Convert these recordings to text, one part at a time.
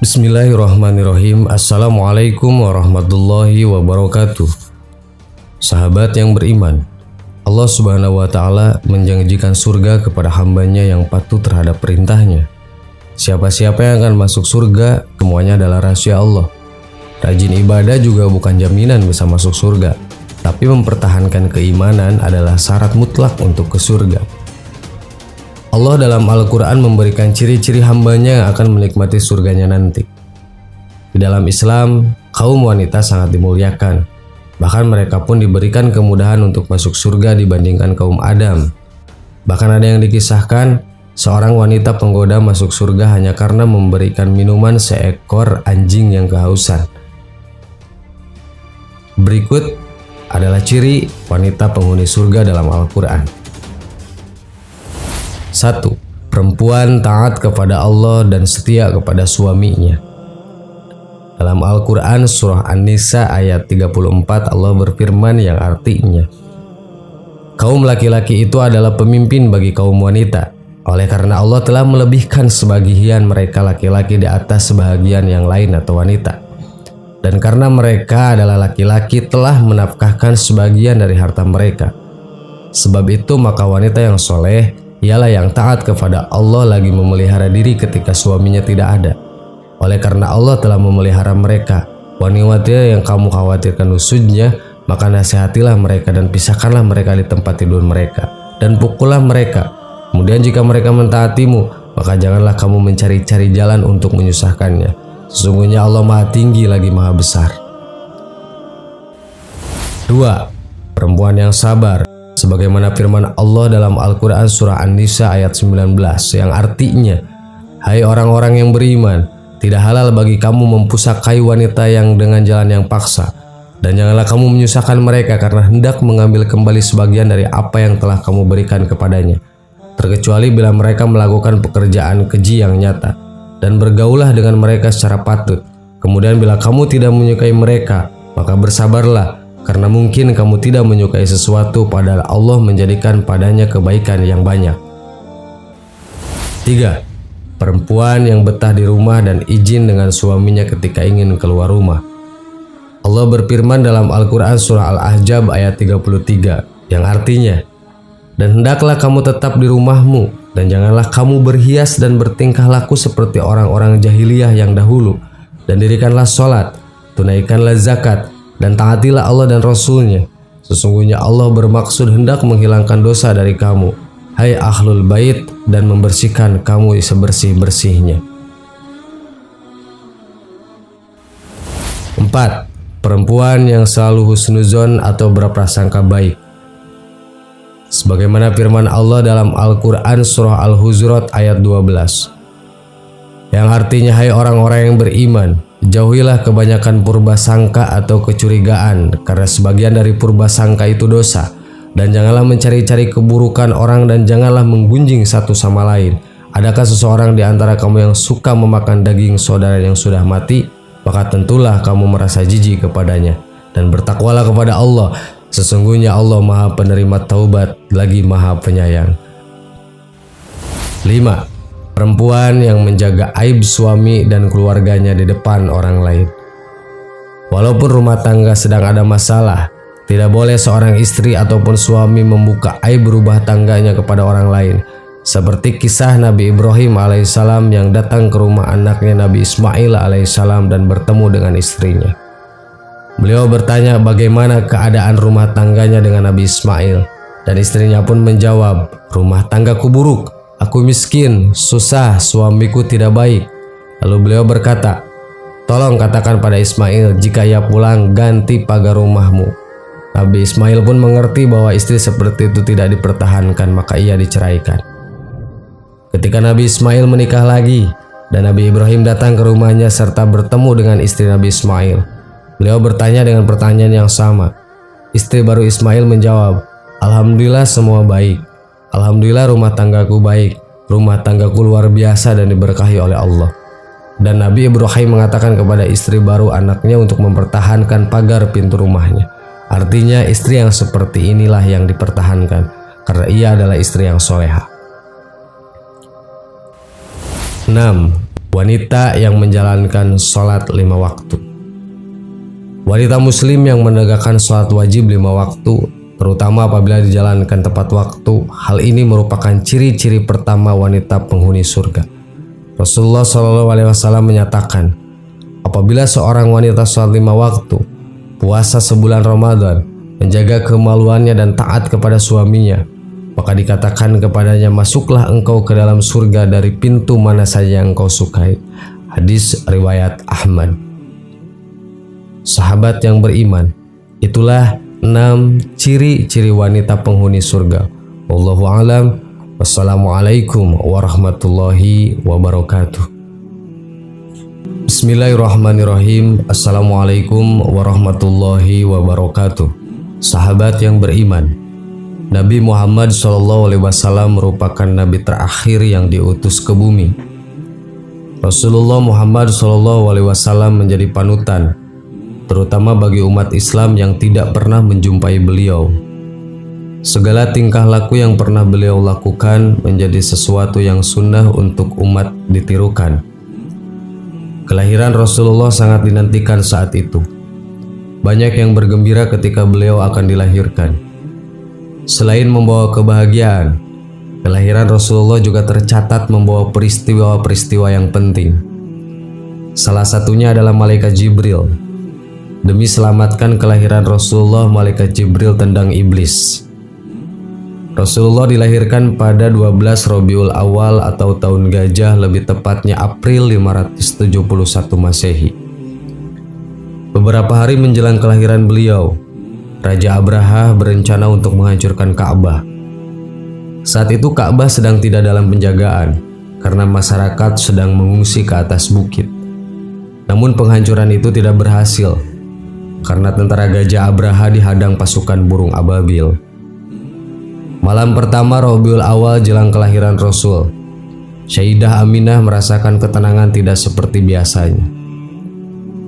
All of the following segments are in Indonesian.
Bismillahirrahmanirrahim. Assalamualaikum warahmatullahi wabarakatuh. Sahabat yang beriman, Allah Subhanahu wa Ta'ala menjanjikan surga kepada hambanya yang patuh terhadap perintahnya. Siapa-siapa yang akan masuk surga, semuanya adalah rahasia Allah. Rajin ibadah juga bukan jaminan bisa masuk surga, tapi mempertahankan keimanan adalah syarat mutlak untuk ke surga. Allah dalam Al-Quran memberikan ciri-ciri hambanya yang akan menikmati surganya nanti. Di dalam Islam, kaum wanita sangat dimuliakan. Bahkan mereka pun diberikan kemudahan untuk masuk surga dibandingkan kaum Adam. Bahkan ada yang dikisahkan, seorang wanita penggoda masuk surga hanya karena memberikan minuman seekor anjing yang kehausan. Berikut adalah ciri wanita penghuni surga dalam Al-Quran. 1. Perempuan taat kepada Allah dan setia kepada suaminya. Dalam Al-Quran surah An-Nisa ayat 34 Allah berfirman yang artinya, kaum laki-laki itu adalah pemimpin bagi kaum wanita. Oleh karena Allah telah melebihkan sebagian mereka laki-laki di atas sebagian yang lain atau wanita. Dan karena mereka adalah laki-laki telah menafkahkan sebagian dari harta mereka. Sebab itu maka wanita yang soleh ialah yang taat kepada Allah lagi memelihara diri ketika suaminya tidak ada. Oleh karena Allah telah memelihara mereka, wanita yang kamu khawatirkan nusujnya, maka nasihatilah mereka dan pisahkanlah mereka di tempat tidur mereka, dan pukullah mereka. Kemudian jika mereka mentaatimu, maka janganlah kamu mencari-cari jalan untuk menyusahkannya. Sesungguhnya Allah Maha Tinggi lagi Maha Besar. 2. Perempuan yang sabar. Sebagaimana firman Allah dalam Al-Quran surah An-Nisa ayat 19 yang artinya, hai orang-orang yang beriman, tidak halal bagi kamu mempusakai wanita yang dengan jalan yang paksa, dan janganlah kamu menyusahkan mereka karena hendak mengambil kembali sebagian dari apa yang telah kamu berikan kepadanya, terkecuali bila mereka melakukan pekerjaan keji yang nyata, dan bergaulah dengan mereka secara patut. Kemudian bila kamu tidak menyukai mereka, maka bersabarlah, karena mungkin kamu tidak menyukai sesuatu padahal Allah menjadikan padanya kebaikan yang banyak. 3. Perempuan yang betah di rumah dan izin dengan suaminya ketika ingin keluar rumah. Allah berfirman dalam Al-Quran surah Al-Ahzab ayat 33 yang artinya, dan hendaklah kamu tetap di rumahmu dan janganlah kamu berhias dan bertingkah laku seperti orang-orang jahiliyah yang dahulu, dan dirikanlah sholat, tunaikanlah zakat, dan taatilah Allah dan Rasulnya. Sesungguhnya Allah bermaksud hendak menghilangkan dosa dari kamu, hai ahlul bait, dan membersihkan kamu sebersih-bersihnya. 4. Perempuan yang selalu husnuzon atau berprasangka baik. Sebagaimana firman Allah dalam Al-Quran surah Al-Hujurat ayat 12 yang artinya, hai orang-orang yang beriman, jauhilah kebanyakan purbasangka atau kecurigaan, karena sebagian dari purbasangka itu dosa. Dan janganlah mencari-cari keburukan orang, dan janganlah menggunjing satu sama lain. Adakah seseorang di antara kamu yang suka memakan daging saudara yang sudah mati? Maka tentulah kamu merasa jijik kepadanya. Dan bertakwalah kepada Allah. Sesungguhnya Allah Maha Penerima Taubat lagi Maha Penyayang. 5. Perempuan yang menjaga aib suami dan keluarganya di depan orang lain. Walaupun rumah tangga sedang ada masalah, tidak boleh seorang istri ataupun suami membuka aib rumah tangganya kepada orang lain. Seperti kisah Nabi Ibrahim alaihissalam yang datang ke rumah anaknya Nabi Ismail alaihissalam dan bertemu dengan istrinya. Beliau bertanya bagaimana keadaan rumah tangganya dengan Nabi Ismail, dan istrinya pun menjawab, rumah tanggaku buruk. Aku miskin, susah, suamiku tidak baik. Lalu beliau berkata, tolong katakan pada Ismail jika ia pulang ganti pagar rumahmu. Nabi Ismail pun mengerti bahwa istri seperti itu tidak dipertahankan, maka ia diceraikan. Ketika Nabi Ismail menikah lagi dan Nabi Ibrahim datang ke rumahnya serta bertemu dengan istri Nabi Ismail, beliau bertanya dengan pertanyaan yang sama. Istri baru Ismail menjawab, alhamdulillah semua baik. Alhamdulillah rumah tanggaku baik, rumah tanggaku luar biasa dan diberkahi oleh Allah. Dan Nabi Ibrahim mengatakan kepada istri baru anaknya untuk mempertahankan pagar pintu rumahnya. Artinya istri yang seperti inilah yang dipertahankan, karena ia adalah istri yang soleha. 6. wanita yang menjalankan sholat 5 waktu. Wanita muslim yang menegakkan sholat wajib 5 waktu, terutama apabila dijalankan tepat waktu, hal ini merupakan ciri-ciri pertama wanita penghuni surga. Rasulullah SAW menyatakan, apabila seorang wanita sholat 5 waktu, puasa sebulan Ramadan, menjaga kemaluannya dan taat kepada suaminya, maka dikatakan kepadanya, masuklah engkau ke dalam surga dari pintu mana saja yang engkau sukai. Hadis riwayat Ahmad. Sahabat yang beriman, itulah 6 ciri-ciri wanita penghuni surga. Wallahu a'lam. Wassalamualaikum warahmatullahi wabarakatuh. Bismillahirrahmanirrahim. Assalamualaikum warahmatullahi wabarakatuh. Sahabat yang beriman, Nabi Muhammad SAW merupakan nabi terakhir yang diutus ke bumi. Rasulullah Muhammad SAW menjadi panutan, terutama bagi umat Islam yang tidak pernah menjumpai beliau. Segala tingkah laku yang pernah beliau lakukan menjadi sesuatu yang sunnah untuk umat ditirukan. Kelahiran Rasulullah sangat dinantikan saat itu. Banyak yang bergembira ketika beliau akan dilahirkan. Selain membawa kebahagiaan, kelahiran Rasulullah juga tercatat membawa peristiwa-peristiwa yang penting. Salah satunya adalah malaikat Jibril. Demi selamatkan kelahiran Rasulullah, malaikat Jibril tendang iblis. Rasulullah dilahirkan pada 12 Rabiul Awal atau tahun gajah, lebih tepatnya April 571 Masehi. Beberapa hari menjelang kelahiran beliau, Raja Abraha berencana untuk menghancurkan Ka'bah. Saat itu Ka'bah sedang tidak dalam penjagaan karena masyarakat sedang mengungsi ke atas bukit. Namun penghancuran itu tidak berhasil karena tentara Gajah Abraha dihadang pasukan burung ababil. Malam pertama Rabiul Awal jelang kelahiran Rasul, Sayyidah Aminah merasakan ketenangan tidak seperti biasanya.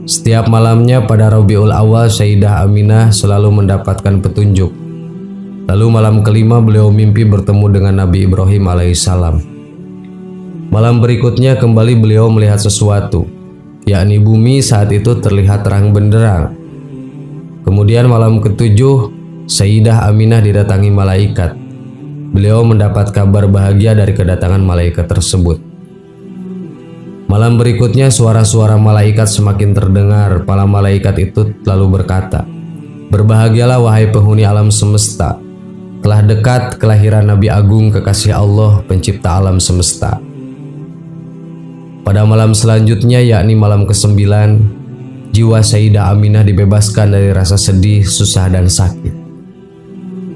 Setiap malamnya pada Rabiul Awal, Sayyidah Aminah selalu mendapatkan petunjuk. Lalu malam kelima beliau mimpi bertemu dengan Nabi Ibrahim alaihissalam. Malam berikutnya kembali beliau melihat sesuatu, yakni bumi saat itu terlihat terang benderang. Kemudian malam ketujuh, Sayyidah Aminah didatangi malaikat. Beliau mendapat kabar bahagia dari kedatangan malaikat tersebut. Malam berikutnya suara-suara malaikat semakin terdengar. Para malaikat itu lalu berkata, "Berbahagialah wahai penghuni alam semesta, telah dekat kelahiran Nabi Agung kekasih Allah pencipta alam semesta." Pada malam selanjutnya, yakni malam ke-9, jiwa Sayyidah Aminah dibebaskan dari rasa sedih, susah dan sakit.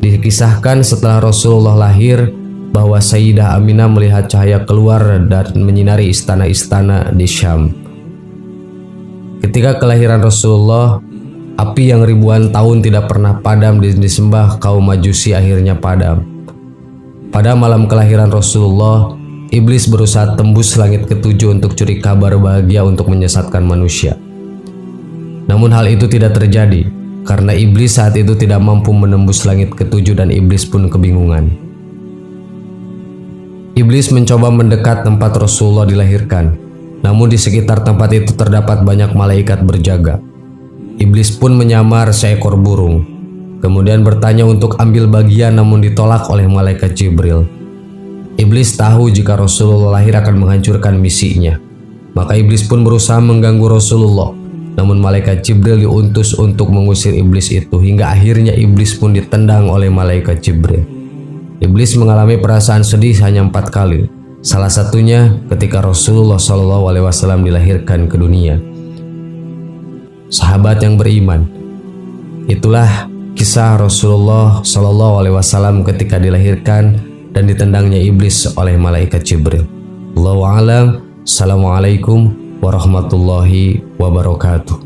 Dikisahkan setelah Rasulullah lahir bahwa Sayyidah Aminah melihat cahaya keluar dan menyinari istana-istana di Syam. Ketika kelahiran Rasulullah, api yang ribuan tahun tidak pernah padam disembah kaum Majusi akhirnya padam. Pada malam kelahiran Rasulullah, iblis berusaha tembus langit ketujuh untuk curi kabar bahagia untuk menyesatkan manusia. Namun hal itu tidak terjadi karena iblis saat itu tidak mampu menembus langit ketujuh dan iblis pun kebingungan. Iblis mencoba mendekat tempat Rasulullah dilahirkan, namun di sekitar tempat itu terdapat banyak malaikat berjaga. Iblis pun menyamar seekor burung, kemudian bertanya untuk ambil bagian, namun ditolak oleh malaikat Jibril. Iblis tahu jika Rasulullah lahir akan menghancurkan misinya, maka iblis pun berusaha mengganggu Rasulullah. Namun malaikat Jibril diutus untuk mengusir iblis itu, hingga akhirnya iblis pun ditendang oleh malaikat Jibril. Iblis mengalami perasaan sedih hanya 4 kali. Salah satunya ketika Rasulullah SAW dilahirkan ke dunia. Sahabat yang beriman, itulah kisah Rasulullah SAW ketika dilahirkan dan ditendangnya iblis oleh malaikat Jibril. Wallahu a'lam. Assalamualaikum warahmatullahi wabarakatuh.